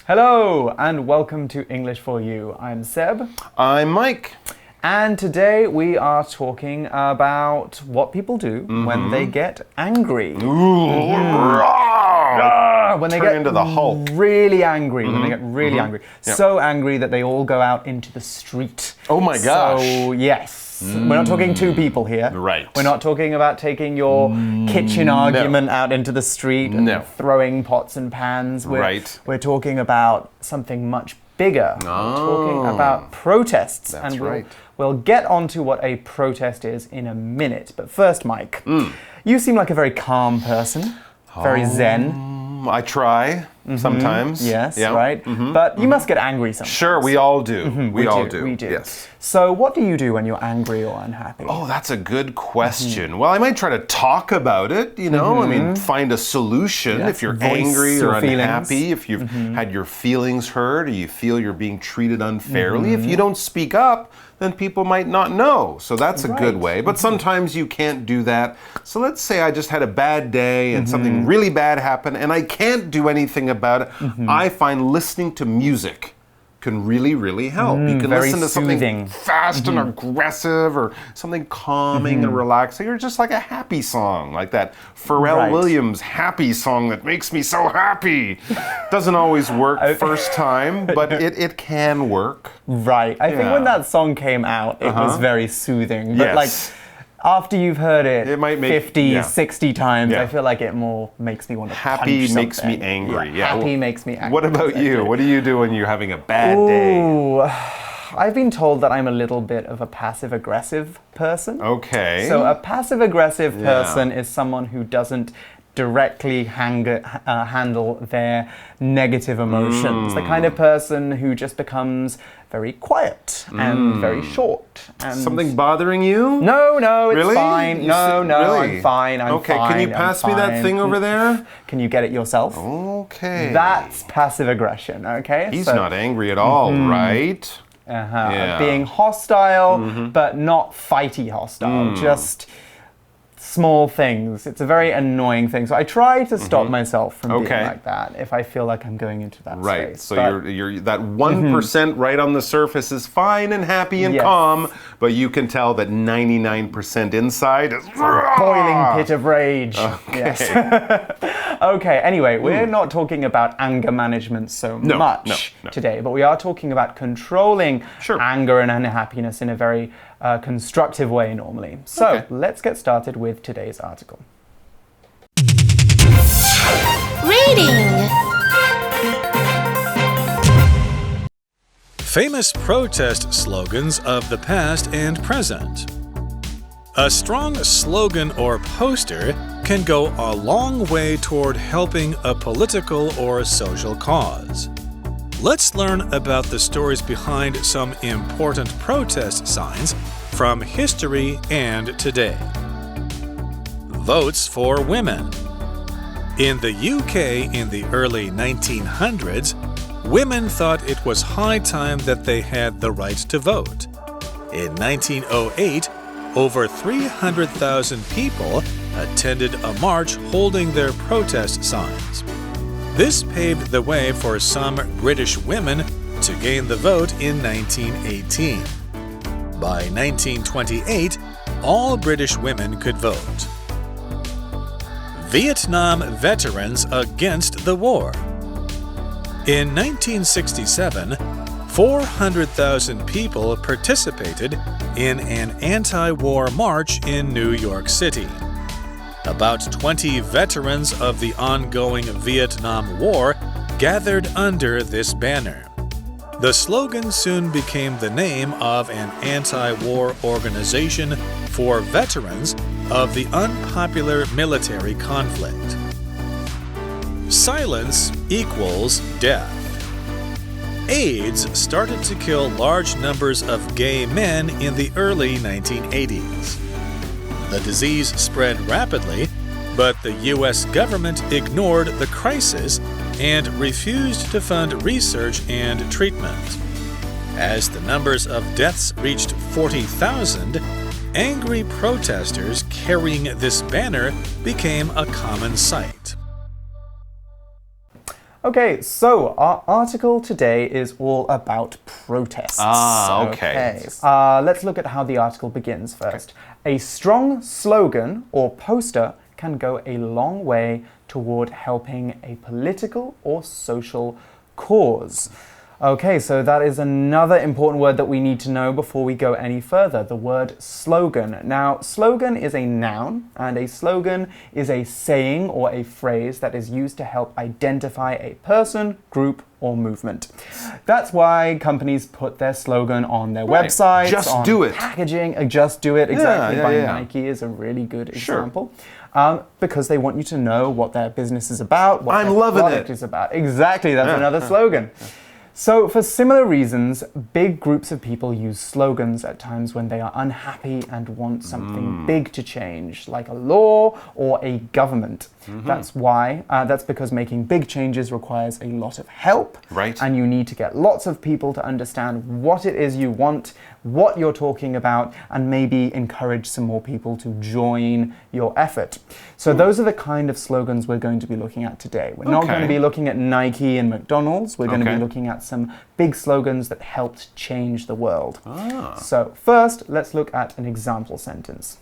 Hello and welcome to English for You. I'm Seb. I'm Mike. And today we are talking about what people do when they get angry. When they get into the Hulk. Really angry. When they get really angry. So angry that they all go out into the street. Oh my gosh. So, yes. We're not talking two people here. Right. We're not talking about taking your kitchen argument out into the street and throwing pots and pans. We're talking about something much bigger. We're talking about protests. That's We'll get onto what a protest is in a minute. But first, Mike, you seem like a very calm person, very zen. I try sometimes. Yes, right. But you must get angry sometimes. Sure, we all do. We all do. We do. Yes. So what do you do when you're angry or unhappy? Oh, that's a good question. Well, I might try to talk about it, you know, I mean, find a solution if you're angry or unhappy, if you've had your feelings hurt or you feel you're being treated unfairly. If you don't speak up, then people might not know. So that's a good way. But sometimes you can't do that. So let's say I just had a bad day and something really bad happened and I can't do anything about it. I find listening to music can really, really help. You can listen to something fast and aggressive or something calming and relaxing or just like a happy song like that Pharrell Williams happy song that makes me so happy. Doesn't always work first time, but it can work. Right. I think when that song came out, it was very soothing. But like after you've heard it, might make, 50, 60 times, I feel like it more makes me want to punch Happy something. makes me angry. Happy makes me angry. What about you? What do you do when you're having a bad day? I've been told that I'm a little bit of a passive-aggressive person. Okay. So a passive-aggressive person is someone who doesn't directly handle their negative emotions. The kind of person who just becomes very quiet and very short. And something bothering you? No, it's really? fine. Really? I'm fine. Okay, can you pass me that thing over there? Can you get it yourself? Okay. That's passive aggression, okay? He's not angry at all, right? Being hostile, but not fighty hostile. Just small things. It's a very annoying thing. So I try to stop myself from being like that if I feel like I'm going into that space. So you're that 1% right on the surface is fine and happy and calm, but you can tell that 99% inside is boiling pit of rage. Okay, anyway, we're not talking about anger management so much today, but we are talking about controlling anger and unhappiness in a very constructive way normally. So let's get started with today's article. Reading. Famous protest slogans of the past and present. A strong slogan or poster can go a long way toward helping a political or social cause. Let's learn about the stories behind some important protest signs from history and today. Votes for women. In the UK in the early 1900s, women thought it was high time that they had the right to vote. In 1908, over 300,000 people attended a march holding their protest signs. This paved the way for some British women to gain the vote in 1918. By 1928, all British women could vote. Vietnam veterans against the war. In 1967, 400,000 people participated in an anti-war march in New York City. About 20 veterans of the ongoing Vietnam War gathered under this banner. The slogan soon became the name of an anti-war organization for veterans of the unpopular military conflict. Silence equals death. AIDS started to kill large numbers of gay men in the early 1980s. The disease spread rapidly, but the U.S. government ignored the crisis and refused to fund research and treatment. As the numbers of deaths reached 40,000, angry protesters carrying this banner became a common sight. Okay, so our article today is all about protests. Okay. Let's look at how the article begins first. A strong slogan or poster can go a long way toward helping a political or social cause. Okay, so that is another important word that we need to know before we go any further, the word slogan. Now, slogan is a noun, and a slogan is a saying or a phrase that is used to help identify a person, group, or movement. That's why companies put their slogan on their websites, Just on do it. packaging. Just do it, exactly, by yeah. Nike is a really good Sure. example. Because they want you to know what their business is about, what I'm their loving product it. is about. Exactly, that's another slogan. So, for similar reasons, big groups of people use slogans at times when they are unhappy and want something big to change, like a law or a government. That's why, that's because making big changes requires a lot of help. Right. And you need to get lots of people to understand what it is you want, what you're talking about, and maybe encourage some more people to join your effort. So those are the kind of slogans we're going to be looking at today. We're not going to be looking at Nike and McDonald's. We're going to be looking at some big slogans that helped change the world. So first, let's look at an example sentence.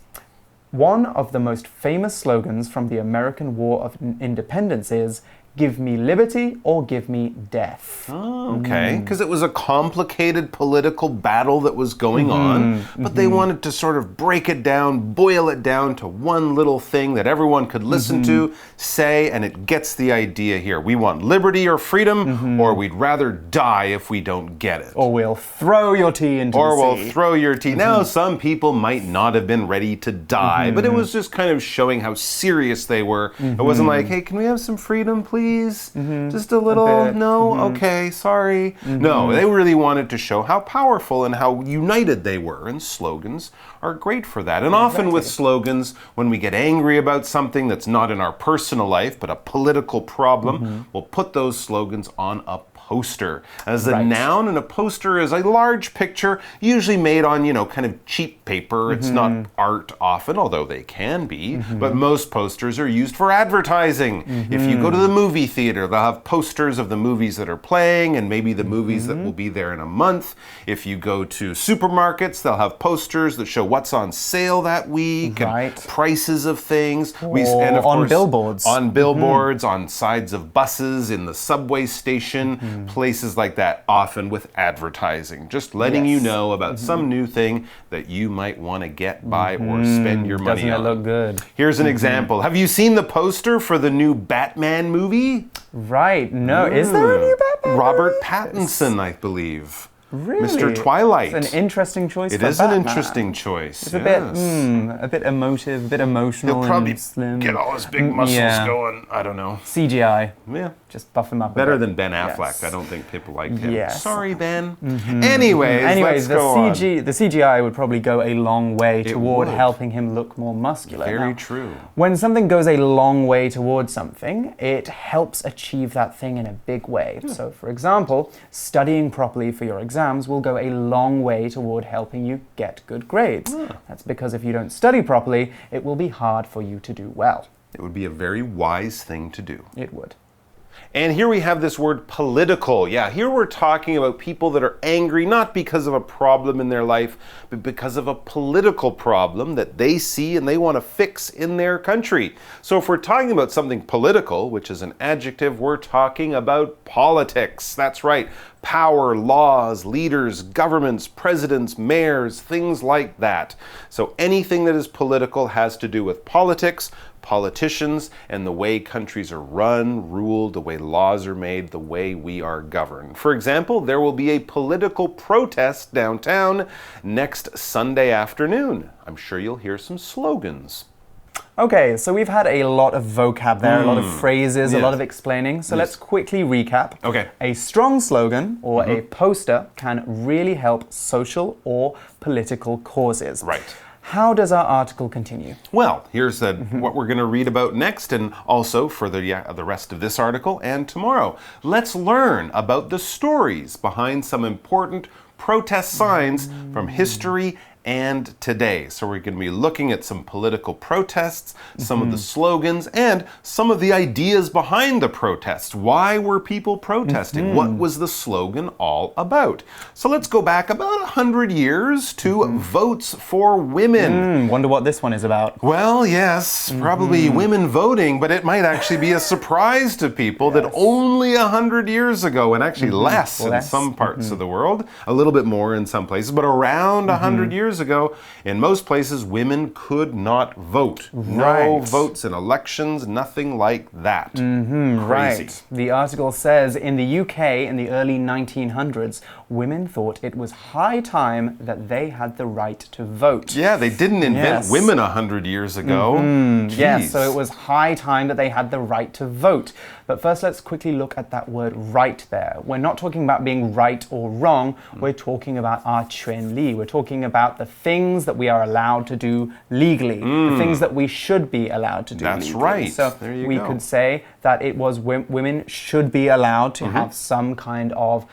One of the most famous slogans from the American War of Independence is, "Give me liberty or give me death." Okay, because it was a complicated political battle that was going on, but they wanted to sort of break it down, boil it down to one little thing that everyone could listen to, say, and it gets the idea here. We want liberty or freedom, or we'd rather die if we don't get it. Or we'll throw your tea into the sea. Or we'll throw your tea. Now, some people might not have been ready to die, but it was just kind of showing how serious they were. It wasn't like, hey, can we have some freedom, please? Just a little, no, okay, sorry. No, they really wanted to show how powerful and how united they were, and slogans are great for that. And often with slogans, when we get angry about something that's not in our personal life, but a political problem, we'll put those slogans on a poster as a noun, and a poster is a large picture usually made on, kind of cheap paper. It's not art often, although they can be, but most posters are used for advertising. If you go to the movie theater, they'll have posters of the movies that are playing and maybe the movies that will be there in a month. If you go to supermarkets, they'll have posters that show what's on sale that week and prices of things. And of course, billboards. On billboards, on sides of buses, in the subway station, places like that, often with advertising. Just letting you know about some new thing that you might want to get, buy, or spend your money on. Doesn't it look good? Here's an example. Have you seen the poster for the new Batman movie? Right, no. Is there a new Batman Robert movie? Pattinson, I believe. Really? Mr. Twilight. It's an interesting choice for It is Batman. an interesting choice. It's a bit emotive, a bit emotional. He'll probably and slim. get all his big muscles going. I don't know. CGI. Yeah. Just buff him up. Better than Ben Affleck. I don't think people liked him. Yes. Sorry, Ben. Anyways, let's go on. The CGI would probably go a long way toward would. helping him look more muscular. Very Now, true. When something goes a long way towards something, it helps achieve that thing in a big way. So, for example, studying properly for your exams will go a long way toward helping you get good grades. That's because if you don't study properly, it will be hard for you to do well. It would be a very wise thing to do. It would. And here we have this word political. Yeah, here we're talking about people that are angry not because of a problem in their life, but because of a political problem that they see and they want to fix in their country. So if we're talking about something political, which is an adjective, we're talking about politics. That's right. Power, laws, leaders, governments, presidents, mayors, things like that. So anything that is political has to do with politics, politicians, and the way countries are run, ruled, the way laws are made, the way we are governed. For example, there will be a political protest downtown next Sunday afternoon. I'm sure you'll hear some slogans. Okay, so we've had a lot of vocab there, a lot of phrases, a lot of explaining. So let's quickly recap. Okay. A strong slogan or a poster can really help social or political causes. Right. How does our article continue? Well, here's what we're going to read about next, and also for the rest of this article and tomorrow. Let's learn about the stories behind some important protest signs from history and today. So we're going to be looking at some political protests, some of the slogans, and some of the ideas behind the protests. Why were people protesting? What was the slogan all about? So let's go back about 100 years to votes for women. Wonder what this one is about. Well, yes, probably women voting, but it might actually be a surprise to people that only 100 years ago, and actually less in some parts of the world, a little bit more in some places, but around 100 years ago, in most places, women could not vote. No votes in elections, nothing like that. Crazy. Right. The article says in the UK in the early 1900s, women thought it was high time that they had the right to vote. Yeah, they didn't invent women 100 years ago. Yes, so it was high time that they had the right to vote. But first, let's quickly look at that word right there. We're not talking about being right or wrong. We're talking about our 权利. We're talking about the things that we are allowed to do legally, the things that we should be allowed to do That's legally. right. So we could say that it was women should be allowed to have some kind of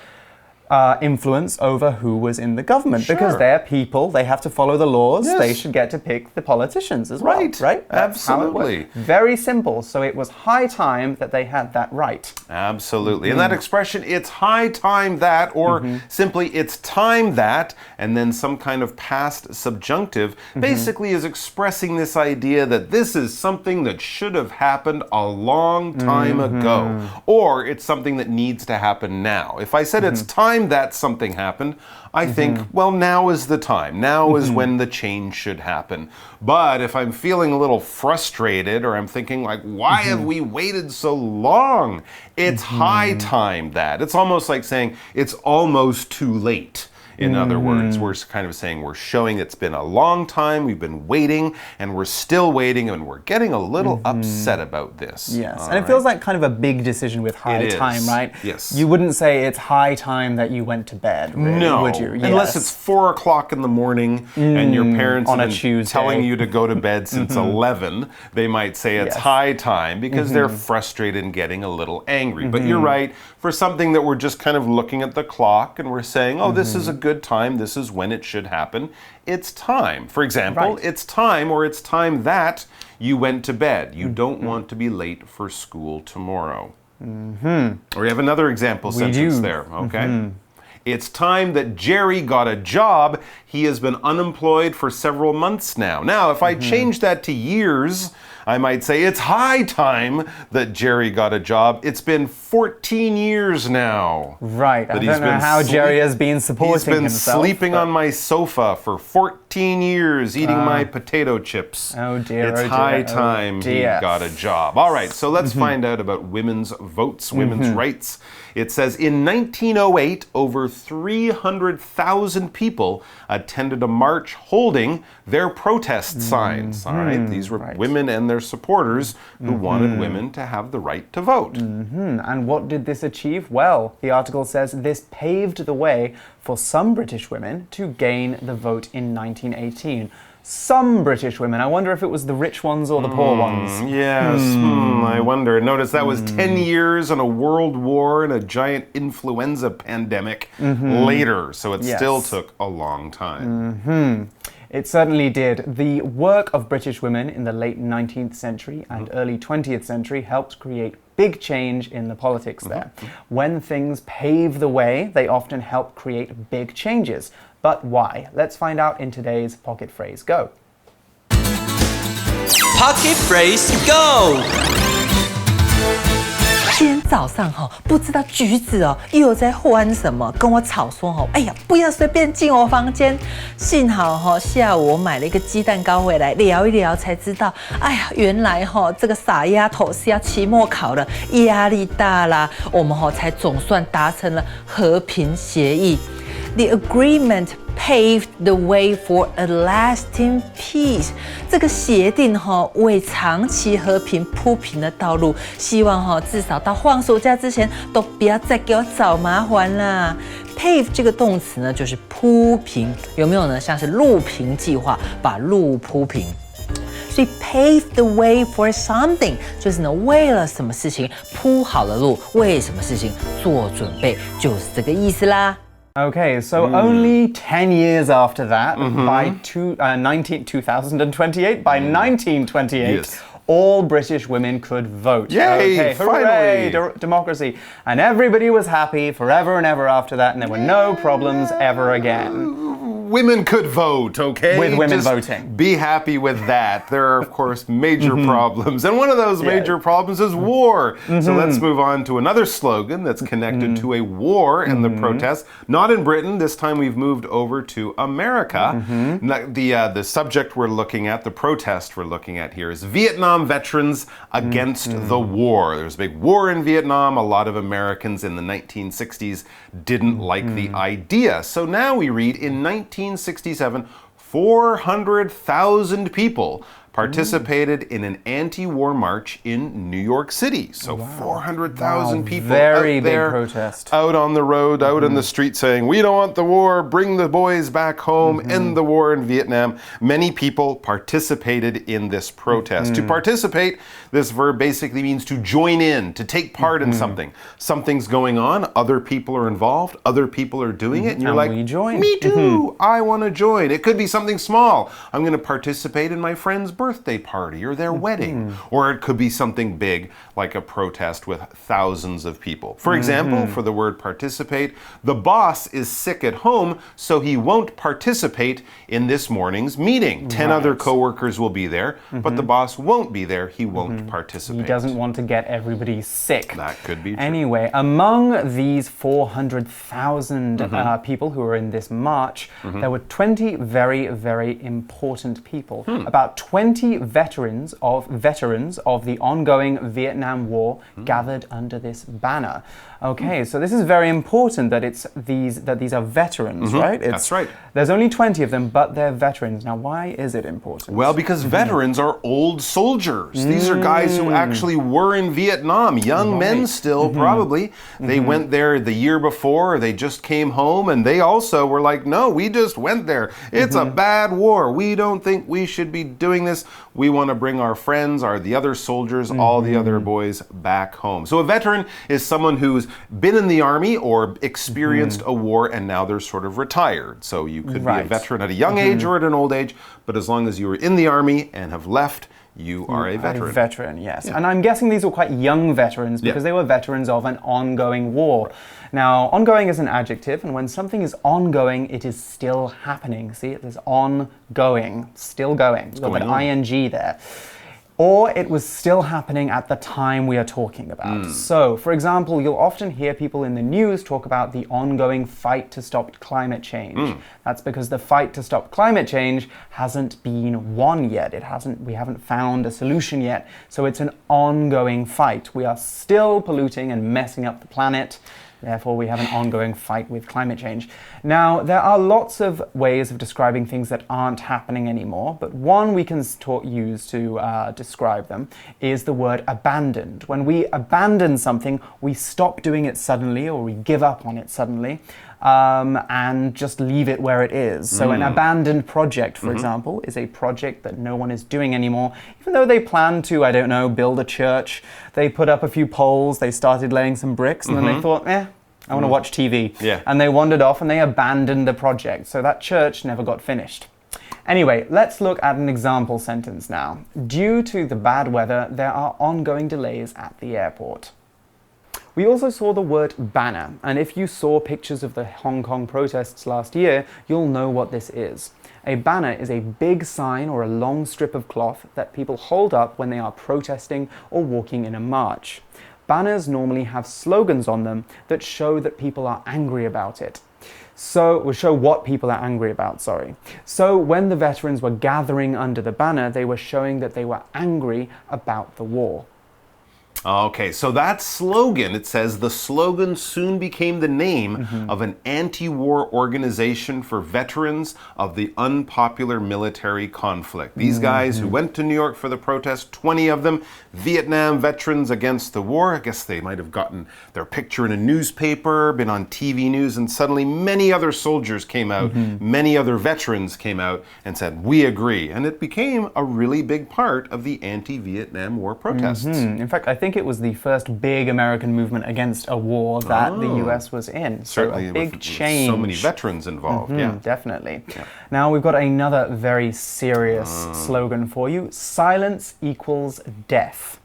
influence over who was in the government because they're people, they have to follow the laws, they should get to pick the politicians as well, right? That's absolutely. Very simple. So it was high time that they had that right. Absolutely. And that expression, it's high time that, or simply it's time that, and then some kind of past subjunctive, basically is expressing this idea that this is something that should have happened a long time ago, or it's something that needs to happen now. If I said it's time that something happened, I think, well, now is the time. Now is when the change should happen. But if I'm feeling a little frustrated or I'm thinking like, why have we waited so long? It's high time that. It's almost like saying it's almost too late. In other words, we're kind of saying we're showing it's been a long time, we've been waiting, and we're still waiting, and we're getting a little upset about this. Yes, and it feels like kind of a big decision with high time, right? Yes. You wouldn't say it's high time that you went to bed, really, no, would you? Unless it's 4 o'clock in the morning and your parents on have a been Tuesday. telling you to go to bed since 11, they might say it's high time because they're frustrated and getting a little angry. But you're right, for something that we're just kind of looking at the clock and we're saying, oh, this is a good time, this is when it should happen, it's time. For example, it's time or it's time that you went to bed. You don't want to be late for school tomorrow. Or you have another example sentence there, okay? It's time that Jerry got a job. He has been unemployed for several months now. Now, if I change that to years, I might say it's high time that Jerry got a job. It's been 14 years now. Right. I don't know how Jerry has been supporting himself. He's been sleeping on my sofa for 14 years, eating my potato chips. Oh dear, it's high time he got a job. All right, so let's find out about women's votes, women's rights. It says in 1908, over 300,000 people attended a march holding their protest signs. All right, these were women and their supporters who wanted women to have the right to vote. And what did this achieve? Well, the article says this paved the way for some British women to gain the vote in 1918. Some British women. I wonder if it was the rich ones or the poor ones. Yes, I wonder. Notice that was 10 years and a world war and a giant influenza pandemic later, so it still took a long time. It certainly did. The work of British women in the late 19th century and early 20th century helped create big change in the politics there. When things pave the way, they often help create big changes. But why? Let's find out in today's Pocket Phrase Go. Pocket Phrase Go! 今天早上不知道橘子又在欢什么，跟我吵说哎呀，不要随便进我房间。幸好下午我买了一个鸡蛋糕回来聊一聊，才知道，哎呀，原来这个傻丫头是要期末考了，压力大啦。我们才总算达成了和平协议。The agreement paved the way for a lasting peace. 这个协定为长期和平铺平了道路，希望至少到放暑假之前都不要再给我找麻烦啦。Pave 这个动词呢，就是铺平，有没有呢？像是路平计划，把路铺平。所以 pave the way for something 就是呢，为了什么事情铺好了路，为什么事情做准备，就是这个意思啦。Okay, so only 10 years after that, by 2028, by 1928, Yes. all British women could vote. Yay, okay, hooray, finally. democracy. And everybody was happy forever and ever after that, and there were no problems ever again. Women could vote, okay? With women Just voting. Be happy with that. There are, of course, major problems. And one of those major problems is war. So let's move on to another slogan that's connected to a war and the protests. Not in Britain. This time we've moved over to America. The subject we're looking at, the protest we're looking at here, is Vietnam veterans against the war. There was a big war in Vietnam. A lot of Americans in the 1960s didn't like the idea. So now we read in 1967, 400,000 people participated in an anti-war march in New York City. So 400,000 people Very out big there, protest. out on the road, out in the street saying, we don't want the war, bring the boys back home, end the war in Vietnam. Many people participated in this protest. To participate, this verb basically means to join in, to take part in something. Something's going on, other people are involved, other people are doing it, and you're like, we join. me too, I want to join. It could be something small. I'm going to participate in my friend's birthday party or their wedding. Or it could be something big like a protest with thousands of people. For example, for the word participate, the boss is sick at home, so he won't participate in this morning's meeting. 10 other coworkers will be there, but the boss won't be there. He won't participate. He doesn't want to get everybody sick. That could be true. Anyway, among these 400,000 people who were in this march, there were 20 very, very important people. About 20 veterans of the ongoing Vietnam War gathered under this banner. Okay, so this is very important that these are veterans, right? That's right. There's only 20 of them, but they're veterans. Now, why is it important? Well, because veterans are old soldiers. These are guys who actually were in Vietnam, young men still, probably. They went there the year before, or they just came home, and they also were like, no, we just went there. It's a bad war. We don't think we should be doing this. We want to bring our friends, the other soldiers, all the other boys back home. So a veteran is someone who's been in the army or experienced a war and now they're sort of retired. So you could be a veteran at a young age or at an old age, but as long as you were in the army and have left, you are a veteran. A veteran, yes. Yeah. And I'm guessing these were quite young veterans because they were veterans of an ongoing war. Now, ongoing is an adjective, and when something is ongoing, it is still happening. See, it is ongoing, still going. You've got an ing there. Or it was still happening at the time we are talking about. So, for example, you'll often hear people in the news talk about the ongoing fight to stop climate change. That's because the fight to stop climate change hasn't been won yet. We haven't found a solution yet. So it's an ongoing fight. We are still polluting and messing up the planet. Therefore, we have an ongoing fight with climate change. Now, there are lots of ways of describing things that aren't happening anymore, but one we can use to describe them is the word abandoned. When we abandon something, we stop doing it suddenly or we give up on it suddenly and just leave it where it is. So an abandoned project, for example, is a project that no one is doing anymore, even though they plan to, I don't know, build a church. They put up a few poles, they started laying some bricks, and then they thought, I want to watch TV. Yeah. And they wandered off and they abandoned the project. So that church never got finished. Anyway, let's look at an example sentence now. Due to the bad weather, there are ongoing delays at the airport. We also saw the word banner, and if you saw pictures of the Hong Kong protests last year, you'll know what this is. A banner is a big sign or a long strip of cloth that people hold up when they are protesting or walking in a march. Banners normally have slogans on them that show that people are angry about it. So what people are angry about, sorry. So when the veterans were gathering under the banner, they were showing that they were angry about the war. Okay, so that slogan, it says the slogan soon became the name of an anti-war organization for veterans of the unpopular military conflict. These guys who went to New York for the protest, 20 of them, Vietnam veterans against the war. I guess they might have gotten their picture in a newspaper, been on TV news, and suddenly many other soldiers came out, many other veterans came out and said, we agree. And it became a really big part of the anti-Vietnam War protests. In fact, I think think it was the first big American movement against a war that the US was in. Certainly, so a big with change. So many veterans involved. Yeah, definitely. Yeah. Now we've got another very serious slogan for you. Silence equals death.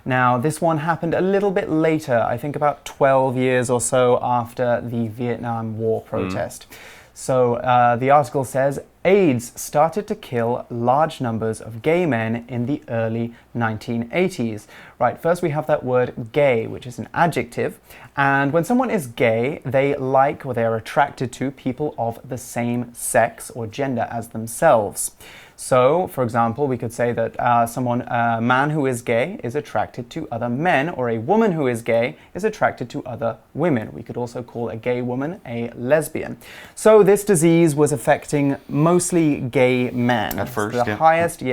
Now, this one happened a little bit later, I think about 12 years or so after the Vietnam War protest. So the article says, AIDS started to kill large numbers of gay men in the early 1980s. Right, first we have that word gay, which is an adjective. And when someone is gay, they like or they are attracted to people of the same sex or gender as themselves. So, for example, we could say that a man who is gay is attracted to other men, or a woman who is gay is attracted to other women. We could also call a gay woman a lesbian. So this disease was affecting mostly gay men. At first, the highest,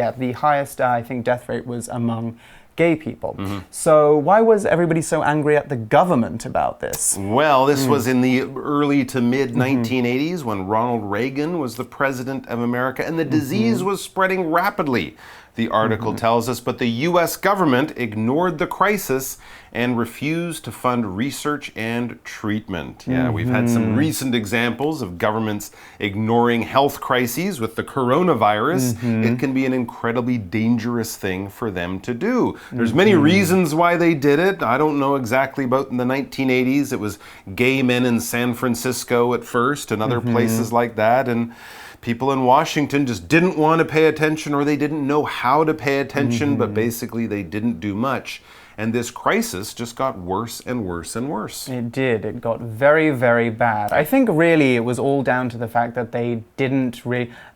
I think, death rate was among gay people. So why was everybody so angry at the government about this? Well, this was in the early to mid 1980s when Ronald Reagan was the president of America and the disease was spreading rapidly, the article tells us, but the US government ignored the crisis and refused to fund research and treatment. Yeah, we've had some recent examples of governments ignoring health crises with the coronavirus. It can be an incredibly dangerous thing for them to do. There's many reasons why they did it. I don't know exactly about in the 1980s. It was gay men in San Francisco at first and other places like that. And people in Washington just didn't want to pay attention, or they didn't know how to pay attention, but basically they didn't do much. And this crisis just got worse and worse and worse. It did. It got very, very bad. I think really it was all down to the fact that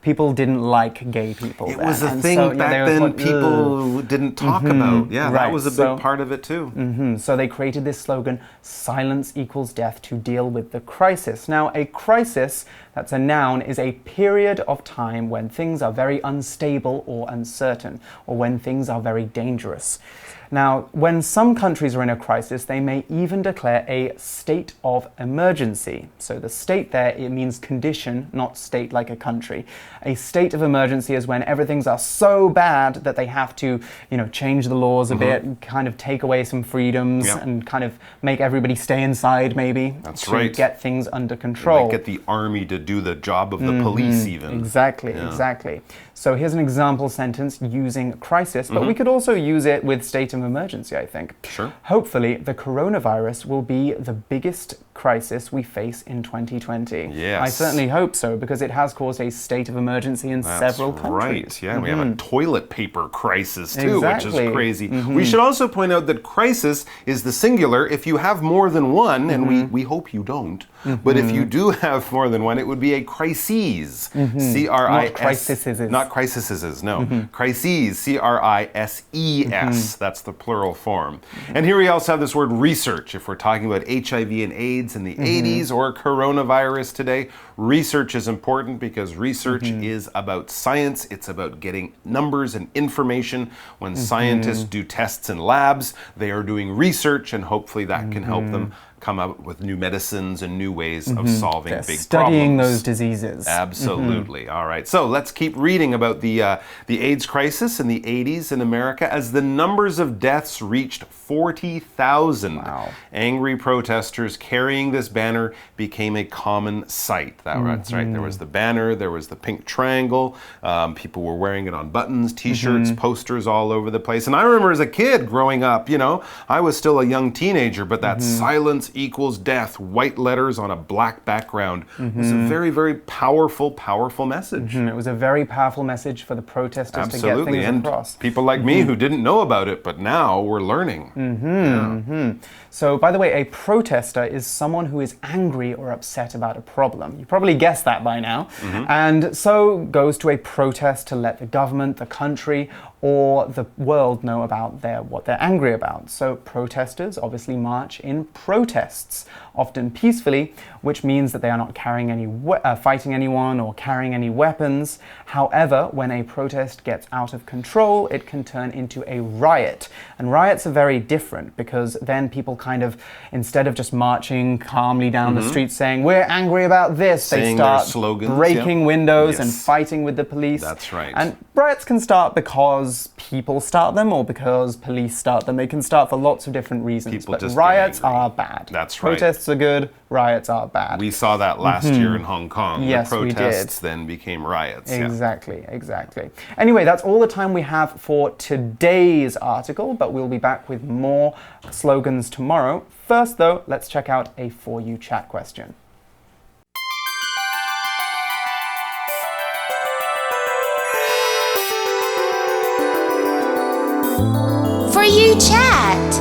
people didn't like gay people. It was a thing back then people didn't talk about. Yeah, that was a big part of it too. So they created this slogan, silence equals death, to deal with the crisis. Now, a crisis, that's a noun, is a period of time when things are very unstable or uncertain, or when things are very dangerous. Now, when some countries are in a crisis, they may even declare a state of emergency. So the state there, it means condition, not state like a country. A state of emergency is when everything's are so bad that they have to, change the laws a bit, kind of take away some freedoms and kind of make everybody stay inside maybe. That's to right. Get things under control. Like get the army to do the job of the police even. Exactly, exactly. So here's an example sentence using crisis, but we could also use it with state of emergency, I think. Sure. Hopefully, the coronavirus will be the biggest crisis we face in 2020. Yes. I certainly hope so, because it has caused a state of emergency in several countries. Right. Yeah, we have a toilet paper crisis too, which is crazy. We should also point out that crisis is the singular if you have more than one, and we hope you don't. But if you do have more than one, it would be a crises. Not crises. Not crises, no. Crises, C-R-I-S-E-S. That's the plural form. And here we also have this word research. If we're talking about HIV and AIDS in the 80s or coronavirus today, research is important because research is about science. It's about getting numbers and information. When scientists do tests in labs, they are doing research, and hopefully that can help them come up with new medicines and new ways of solving big problems. Studying those diseases. Absolutely. All right. So let's keep reading about the AIDS crisis in the 80s in America as the numbers of deaths reached 40,000. Wow. Angry protesters carrying this banner became a common sight. That's right. There was the banner, there was the pink triangle. People were wearing it on buttons, t-shirts, posters all over the place. And I remember as a kid growing up, I was still a young teenager, but that silence equals death, white letters on a black background, was a very, very powerful message. It was a very powerful message for the protesters to get things across. People like me who didn't know about it, but now we're learning. So, by the way, a protester is someone who is angry or upset about a problem. You probably guessed that by now. And so goes to a protest to let the government, the country, or the world know about what they're angry about. So protesters obviously march in protests often peacefully, which means that they are not fighting anyone or carrying any weapons. However, when a protest gets out of control, it can turn into a riot. And riots are very different because then people kind of, instead of just marching calmly down the street saying, we're angry about this, they start slogans, breaking windows and fighting with the police. That's right. And riots can start because people start them or because police start them. They can start for lots of different reasons. People but just riots are bad. That's right. Protests are good, riots are bad. We saw that last year in Hong Kong. Yes, the we did. protests then became riots. Exactly, exactly. Anyway, that's all the time we have for today's article, but we'll be back with more slogans tomorrow. First, though, let's check out a For You chat question. For You chat.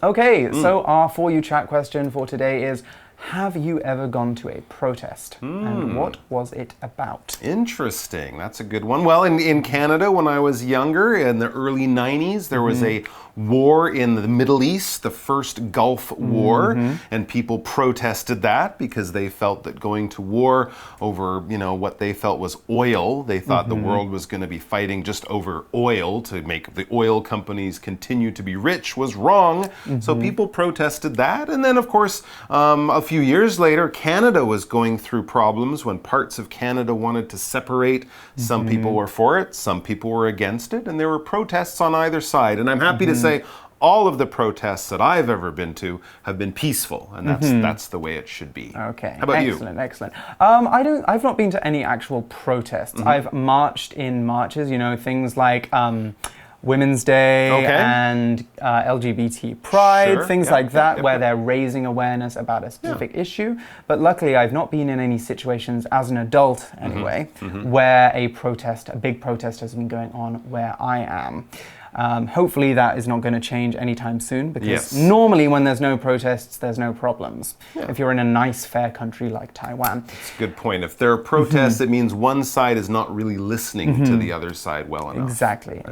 Okay, so our For You chat question for today is, have you ever gone to a protest? And what was it about? Interesting. That's a good one. Well, in Canada, when I was younger, in the early 90s, there was a war in the Middle East, the first Gulf War, and people protested that because they felt that going to war over, what they felt was oil, they thought the world was going to be fighting just over oil to make the oil companies continue to be rich was wrong. So people protested that. And then, of course, a few years later, Canada was going through problems when parts of Canada wanted to separate. Some people were for it, some people were against it, and there were protests on either side. And I'm happy to say all of the protests that I've ever been to have been peaceful, and that's the way it should be. Okay. How about you? Excellent. I've not been to any actual protests. I've marched in marches, things like Women's Day and LGBT Pride, things like that, where they're raising awareness about a specific issue. But luckily, I've not been in any situations as an adult, anyway, where a big protest has been going on where I am. Hopefully that is not going to change anytime soon because normally when there's no protests, there's no problems. If you're in a nice, fair country like Taiwan. That's a good point. If there are protests, it means one side is not really listening to the other side well enough. Exactly.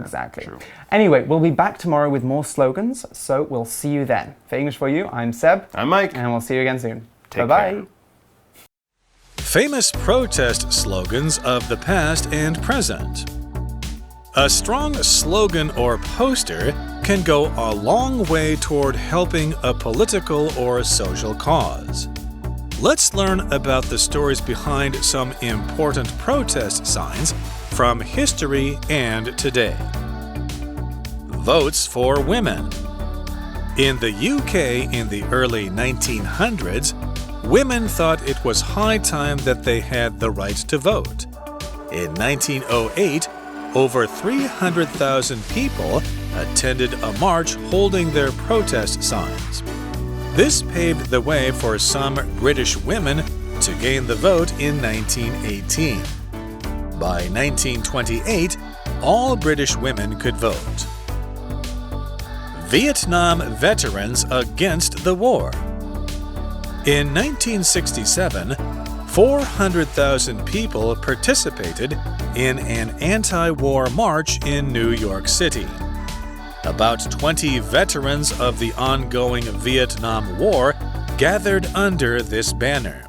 True. Anyway, we'll be back tomorrow with more slogans, so we'll see you then. For English For You, I'm Seb. I'm Mike. And we'll see you again soon. Bye-bye. Care. Famous protest slogans of the past and present. A strong slogan or poster can go a long way toward helping a political or social cause. Let's learn about the stories behind some important protest signs from history and today. Votes for women. In the UK in the early 1900s, women thought it was high time that they had the right to vote. In 1908, over 300,000 people attended a march holding their protest signs. This paved the way for some British women to gain the vote in 1918. By 1928, all British women could vote. Vietnam veterans against the war. In 1967, 400,000 people participated in an anti-war march in New York City. About 20 veterans of the ongoing Vietnam War gathered under this banner.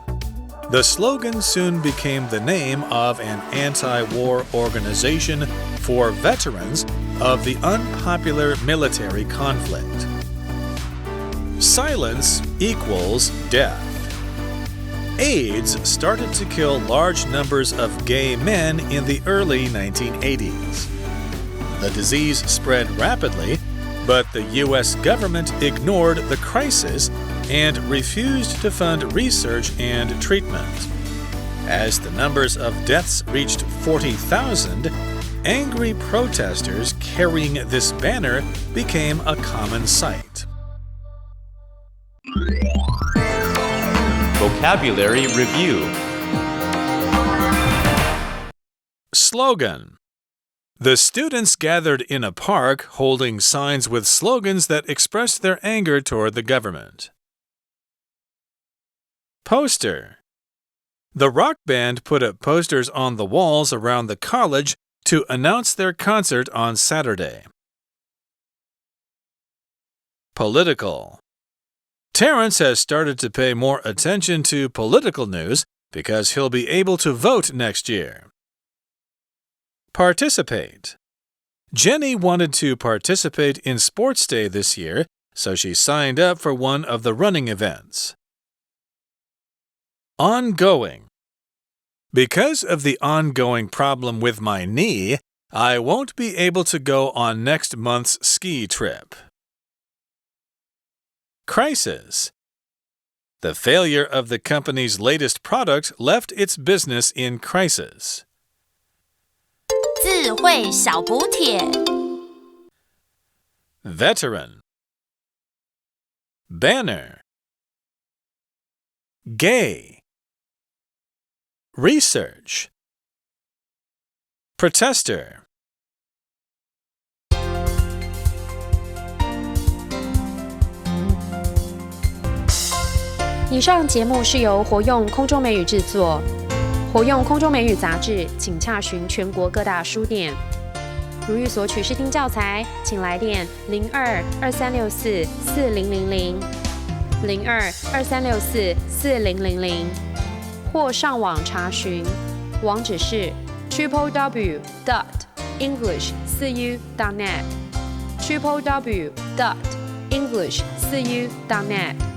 The slogan soon became the name of an anti-war organization for veterans of the unpopular military conflict. Silence equals death. AIDS started to kill large numbers of gay men in the early 1980s. The disease spread rapidly, but the U.S. government ignored the crisis and refused to fund research and treatment. As the numbers of deaths reached 40,000, angry protesters carrying this banner became a common sight. Vocabulary Review. Slogan. The students gathered in a park holding signs with slogans that expressed their anger toward the government. Poster. The rock band put up posters on the walls around the college to announce their concert on Saturday. Political. Terrence has started to pay more attention to political news because he'll be able to vote next year. Participate. Jenny wanted to participate in Sports Day this year, so she signed up for one of the running events. Ongoing. Because of the ongoing problem with my knee, I won't be able to go on next month's ski trip. Crisis. The failure of the company's latest product left its business in crisis. 智慧小补帖 Veteran. Banner. Gay. Research. Protester. 以上节目是由活用空中美语制作。活用空中美语杂志，请洽询全国各大书店。如欲索取试听教材，请来电02-2364-4000 02-2364-4000，或上网查询，网址是 www.english4u.net www.english4u.net